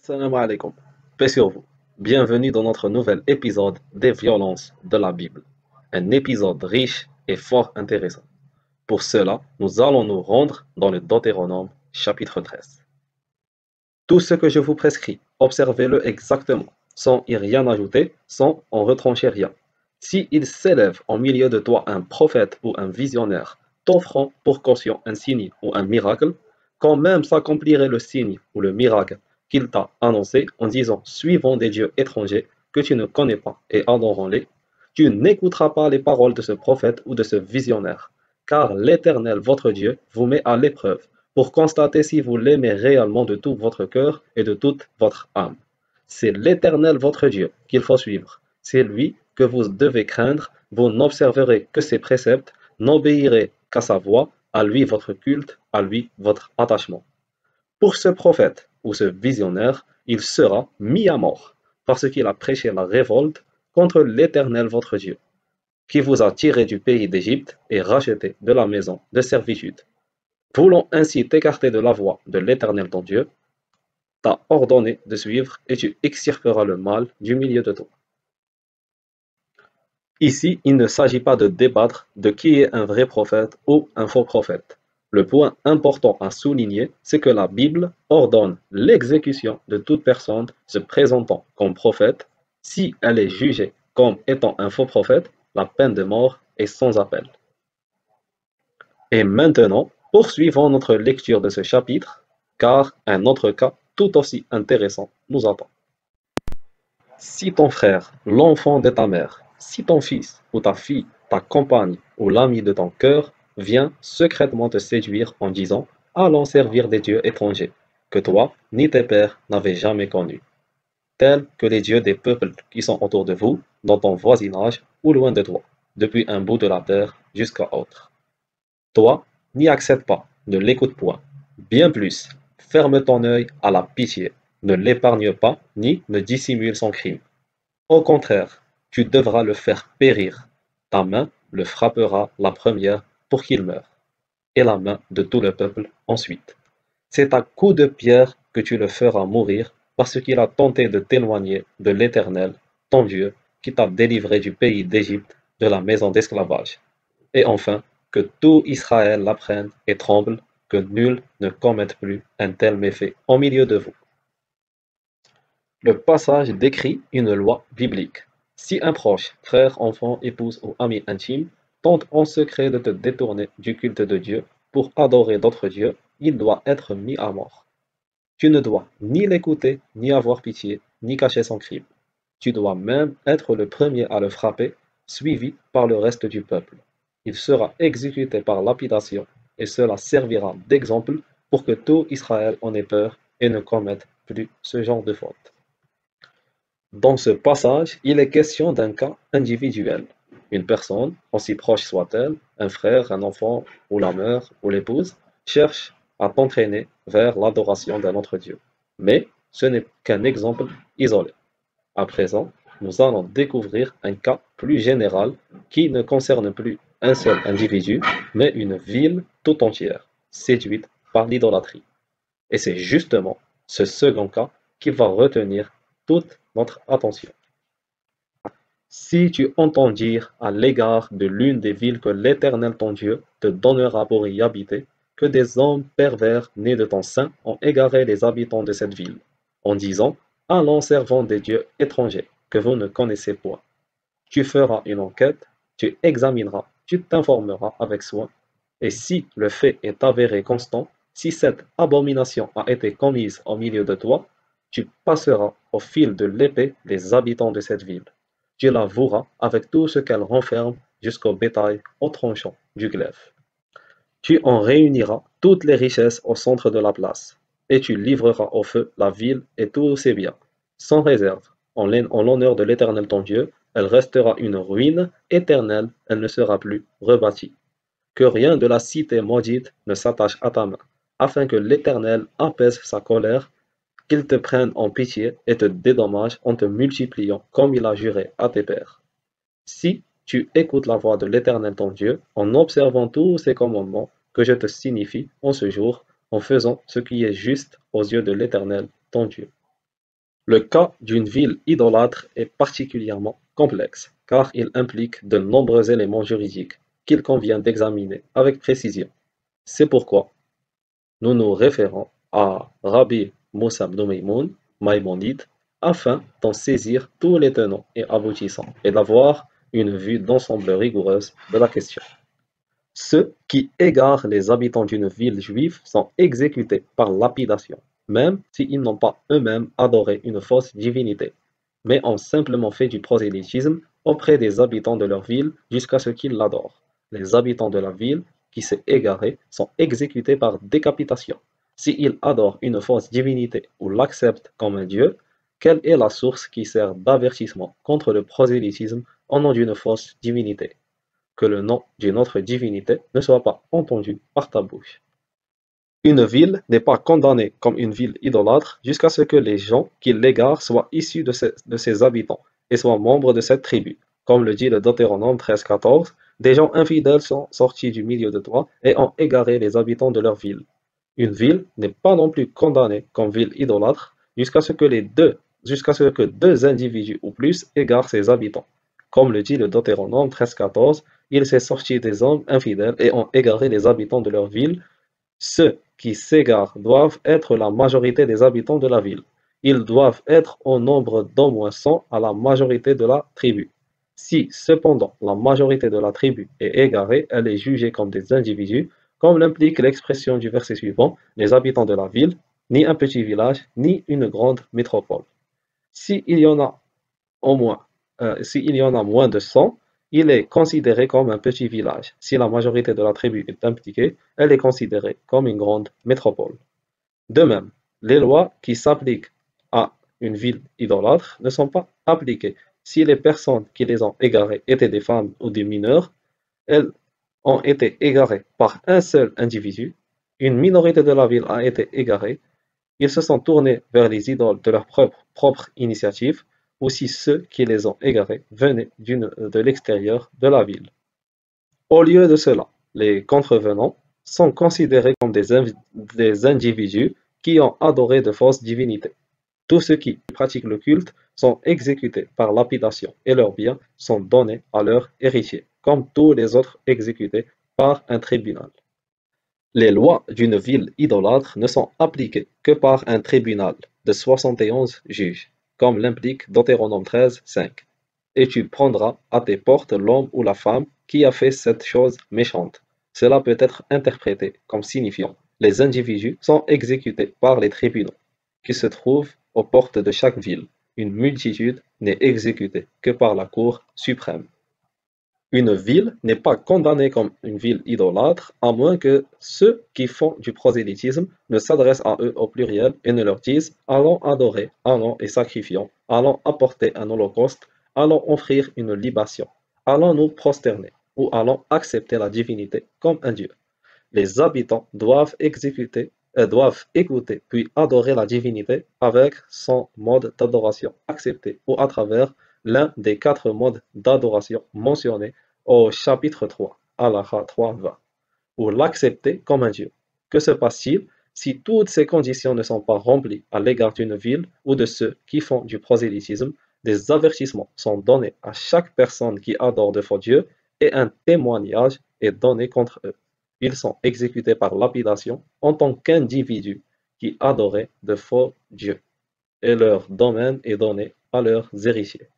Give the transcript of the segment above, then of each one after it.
Salam alaikum. Paix sur vous. Bienvenue dans notre nouvel épisode des violences de la Bible. Un épisode riche et fort intéressant. Pour cela, nous allons nous rendre dans le Deutéronome chapitre 13. Tout ce que je vous prescris, observez-le exactement, sans y rien ajouter, sans en retrancher rien. Si il s'élève en milieu de toi un prophète ou un visionnaire, t'offrant pour caution un signe ou un miracle, quand même s'accomplirait le signe ou le miracle qu'il t'a annoncé en disant suivons des dieux étrangers que tu ne connais pas et adorons-les, tu n'écouteras pas les paroles de ce prophète ou de ce visionnaire, car l'Éternel votre Dieu vous met à l'épreuve pour constater si vous l'aimez réellement de tout votre cœur et de toute votre âme. C'est l'Éternel votre Dieu qu'il faut suivre. C'est lui que vous devez craindre. Vous n'observerez que ses préceptes, n'obéirez qu'à sa voix, à lui votre culte, à lui votre attachement. Pour ce prophète ou ce visionnaire, il sera mis à mort, parce qu'il a prêché la révolte contre l'Éternel votre Dieu, qui vous a tiré du pays d'Égypte et racheté de la maison de servitude. Voulant ainsi t'écarter de la voie de l'Éternel ton Dieu, t'a ordonné de suivre et tu extirperas le mal du milieu de toi. Ici, il ne s'agit pas de débattre de qui est un vrai prophète ou un faux prophète. Le point important à souligner, c'est que la Bible ordonne l'exécution de toute personne se présentant comme prophète. Si elle est jugée comme étant un faux prophète, la peine de mort est sans appel. Et maintenant, poursuivons notre lecture de ce chapitre, car un autre cas tout aussi intéressant nous attend. Si ton frère, l'enfant de ta mère, si ton fils ou ta fille, ta compagne ou l'ami de ton cœur vient secrètement te séduire en disant allons servir des dieux étrangers, que toi ni tes pères n'avaient jamais connus, tels que les dieux des peuples qui sont autour de vous, dans ton voisinage ou loin de toi, depuis un bout de la terre jusqu'à autre. Toi, n'y accède pas, ne l'écoute point. Bien plus, ferme ton œil à la pitié, ne l'épargne pas, ni ne dissimule son crime. Au contraire, tu devras le faire périr. Ta main le frappera la première pour qu'il meure, et la main de tout le peuple ensuite. C'est à coups de pierre que tu le feras mourir, parce qu'il a tenté de t'éloigner de l'Éternel, ton Dieu, qui t'a délivré du pays d'Égypte, de la maison d'esclavage. Et enfin, que tout Israël l'apprenne et tremble, que nul ne commette plus un tel méfait au milieu de vous. Le passage décrit une loi biblique. Si un proche, frère, enfant, épouse ou ami intime, tente en secret de te détourner du culte de Dieu pour adorer d'autres dieux, il doit être mis à mort. Tu ne dois ni l'écouter, ni avoir pitié, ni cacher son crime. Tu dois même être le premier à le frapper, suivi par le reste du peuple. Il sera exécuté par lapidation, et cela servira d'exemple pour que tout Israël en ait peur et ne commette plus ce genre de faute. Dans ce passage, il est question d'un cas individuel. Une personne, aussi proche soit-elle, un frère, un enfant, ou la mère, ou l'épouse, cherche à t'entraîner vers l'adoration d'un autre Dieu. Mais ce n'est qu'un exemple isolé. À présent, nous allons découvrir un cas plus général qui ne concerne plus un seul individu, mais une ville tout entière, séduite par l'idolâtrie. Et c'est justement ce second cas qui va retenir toute notre attention. Si tu entends dire à l'égard de l'une des villes que l'Éternel ton Dieu te donnera pour y habiter, que des hommes pervers nés de ton sein ont égaré les habitants de cette ville, en disant allons servant des dieux étrangers que vous ne connaissez point. Tu feras une enquête, tu examineras, tu t'informeras avec soin, et si le fait est avéré constant, si cette abomination a été commise au milieu de toi, tu passeras au fil de l'épée les habitants de cette ville. Tu l'avoueras avec tout ce qu'elle renferme jusqu'au bétail au tranchant du glaive. Tu en réuniras toutes les richesses au centre de la place, et tu livreras au feu la ville et tous ses biens, sans réserve, en l'honneur de l'Éternel ton Dieu, elle restera une ruine éternelle, elle ne sera plus rebâtie. Que rien de la cité maudite ne s'attache à ta main, afin que l'Éternel apaise sa colère, qu'il te prenne en pitié et te dédommage en te multipliant comme il a juré à tes pères. Si tu écoutes la voix de l'Éternel ton Dieu, en observant tous ces commandements que je te signifie en ce jour, en faisant ce qui est juste aux yeux de l'Éternel ton Dieu. Le cas d'une ville idolâtre est particulièrement complexe, car il implique de nombreux éléments juridiques qu'il convient d'examiner avec précision. C'est pourquoi nous nous référons à Rabbi Moussa ibn Maïmonide, afin d'en saisir tous les tenants et aboutissants et d'avoir une vue d'ensemble rigoureuse de la question. Ceux qui égarent les habitants d'une ville juive sont exécutés par lapidation, même s'ils n'ont pas eux-mêmes adoré une fausse divinité, mais ont simplement fait du prosélytisme auprès des habitants de leur ville jusqu'à ce qu'ils l'adorent. Les habitants de la ville qui s'est égaré sont exécutés par décapitation. S'ils adorent une fausse divinité ou l'acceptent comme un dieu, quelle est la source qui sert d'avertissement contre le prosélytisme au nom d'une fausse divinité? Que le nom d'une autre divinité ne soit pas entendu par ta bouche. Une ville n'est pas condamnée comme une ville idolâtre jusqu'à ce que les gens qui l'égarent soient issus de ses habitants et soient membres de cette tribu. Comme le dit le Deutéronome 13,14, des gens infidèles sont sortis du milieu de toi et ont égaré les habitants de leur ville. Une ville n'est pas non plus condamnée comme ville idolâtre jusqu'à ce que deux individus ou plus égarent ses habitants. Comme le dit le Deutéronome 13,14, il s'est sorti des hommes infidèles et ont égaré les habitants de leur ville. Ceux qui s'égarent doivent être la majorité des habitants de la ville. Ils doivent être au nombre d'au moins 100 à la majorité de la tribu. Si cependant la majorité de la tribu est égarée, elle est jugée comme des individus, comme l'implique l'expression du verset suivant, les habitants de la ville, ni un petit village, ni une grande métropole. S'il y en a au moins, s'il y en a moins de 100, il est considéré comme un petit village. Si la majorité de la tribu est impliquée, elle est considérée comme une grande métropole. De même, les lois qui s'appliquent à une ville idolâtre ne sont pas appliquées. Si les personnes qui les ont égarées étaient des femmes ou des mineurs, elles ont été égarées par un seul individu. Une minorité de la ville a été égarée. Ils se sont tournés vers les idoles de leur propre initiative, ou si ceux qui les ont égarés venaient de l'extérieur de la ville. Au lieu de cela, les contrevenants sont considérés comme des individus qui ont adoré de fausses divinités. Tous ceux qui pratiquent le culte sont exécutés par lapidation et leurs biens sont donnés à leurs héritiers, comme tous les autres exécutés par un tribunal. Les lois d'une ville idolâtre ne sont appliquées que par un tribunal de 71 juges, comme l'implique Deutéronome 13, 5. Et tu prendras à tes portes l'homme ou la femme qui a fait cette chose méchante. Cela peut être interprété comme signifiant les individus sont exécutés par les tribunaux qui se trouvent aux portes de chaque ville. Une multitude n'est exécutée que par la Cour suprême. Une ville n'est pas condamnée comme une ville idolâtre, à moins que ceux qui font du prosélytisme ne s'adressent à eux au pluriel et ne leur disent allons adorer, allons et sacrifions, allons apporter un holocauste, allons offrir une libation, allons nous prosterner, ou allons accepter la divinité comme un dieu. Les habitants doivent écouter puis adorer la divinité avec son mode d'adoration accepté ou à travers l'un des 4 modes d'adoration mentionnés au chapitre 3, Halakha 3.20, ou l'accepter comme un dieu. Que se passe-t-il si toutes ces conditions ne sont pas remplies à l'égard d'une ville ou de ceux qui font du prosélytisme? Des avertissements sont donnés à chaque personne qui adore de faux dieux et un témoignage est donné contre eux. Ils sont exécutés par lapidation en tant qu'individus qui adoraient de faux dieux, et leur domaine est donné à leurs héritiers.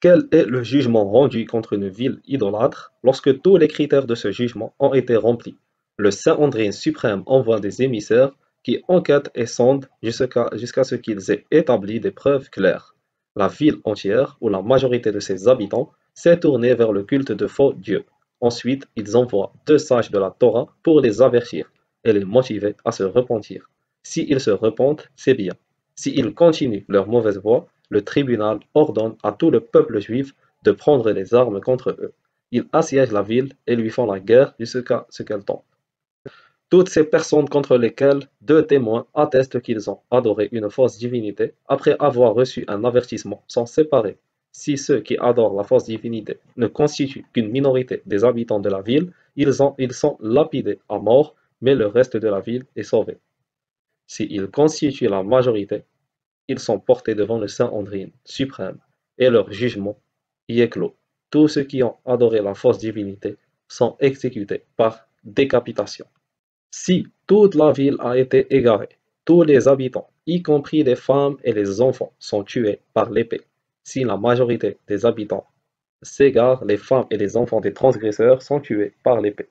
Quel est le jugement rendu contre une ville idolâtre lorsque tous les critères de ce jugement ont été remplis? Le Saint-André suprême envoie des émissaires qui enquêtent et sondent jusqu'à ce qu'ils aient établi des preuves claires. La ville entière, ou la majorité de ses habitants, s'est tournée vers le culte de faux dieux. Ensuite, ils envoient 2 sages de la Torah pour les avertir et les motiver à se repentir. S'ils se repentent, c'est bien. S'ils continuent leur mauvaise voie, le tribunal ordonne à tout le peuple juif de prendre les armes contre eux. Ils assiègent la ville et lui font la guerre jusqu'à ce qu'elle tombe. Toutes ces personnes contre lesquelles 2 témoins attestent qu'ils ont adoré une fausse divinité après avoir reçu un avertissement sont séparés. Si ceux qui adorent la fausse divinité ne constituent qu'une minorité des habitants de la ville, ils sont lapidés à mort, mais le reste de la ville est sauvé. S'ils constituent la majorité, Ils sont portés devant le Saint-Andrine suprême, et leur jugement y est clos. Tous ceux qui ont adoré la fausse divinité sont exécutés par décapitation. Si toute la ville a été égarée, tous les habitants, y compris les femmes et les enfants, sont tués par l'épée. Si la majorité des habitants s'égarent, les femmes et les enfants des transgresseurs sont tués par l'épée.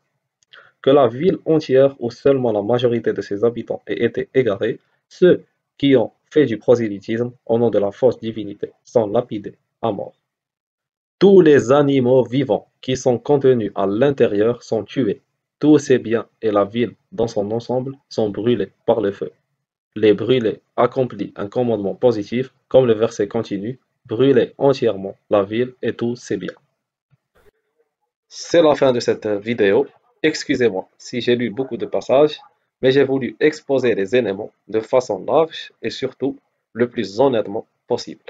Que la ville entière ou seulement la majorité de ses habitants ait été égarée, ceux qui ont fait du prosélytisme au nom de la fausse divinité sont lapidés à mort. Tous les animaux vivants qui sont contenus à l'intérieur sont tués. Tous ces biens et la ville dans son ensemble sont brûlés par le feu. Les brûler accomplit un commandement positif, comme le verset continue, brûler entièrement la ville et tous ses biens. C'est la fin de cette vidéo. Excusez-moi si j'ai lu beaucoup de passages, mais j'ai voulu exposer les éléments de façon large et surtout le plus honnêtement possible.